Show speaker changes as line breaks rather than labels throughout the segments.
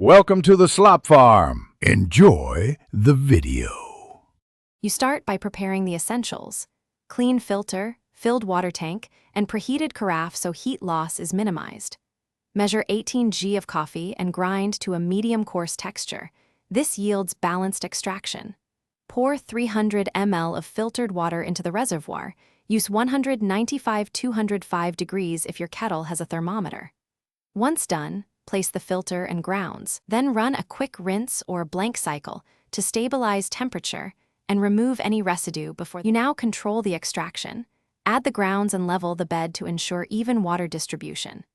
Welcome to the slop farm. Enjoy the video.
You start by preparing the essentials: clean filter, filled water tank, and preheated carafe so heat loss is minimized. Measure 18 g of coffee and grind to a medium coarse texture. This yields balanced extraction. Pour 300 ml of filtered water into the reservoir. Use 195-205 degrees if your kettle has a thermometer. Once done, place the filter and grounds. Then run a quick rinse or blank cycle to stabilize temperature and remove any residue before you now control the extraction. Add the grounds and level the bed to ensure even water distribution.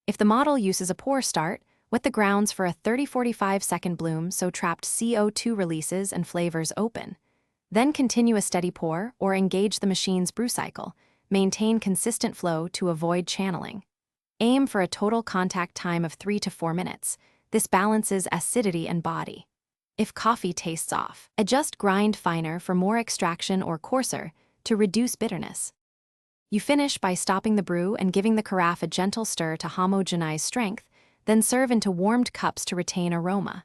If the model uses a pour start, wet the grounds for a 30-45 second bloom so trapped CO2 releases and flavors open. Then continue a steady pour or engage the machine's brew cycle. Maintain consistent flow to avoid channeling. Aim for a total contact time of 3 to 4 minutes. This balances acidity and body. If coffee tastes off, adjust grind finer for more extraction or coarser to reduce bitterness. You finish by stopping the brew and giving the carafe a gentle stir to homogenize strength, then serve into warmed cups to retain aroma.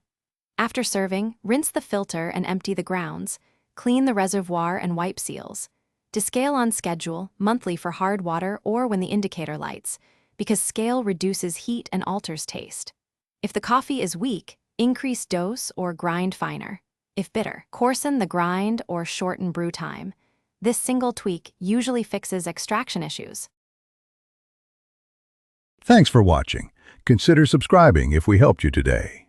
After serving, rinse the filter and empty the grounds. Clean the reservoir and wipe seals. To scale on schedule, monthly for hard water or when the indicator lights, because scale reduces heat and alters taste. If the coffee is weak, increase dose or grind finer. If bitter, coarsen the grind or shorten brew time. This single tweak usually fixes extraction issues.
Thanks for watching. Consider subscribing if we helped you today.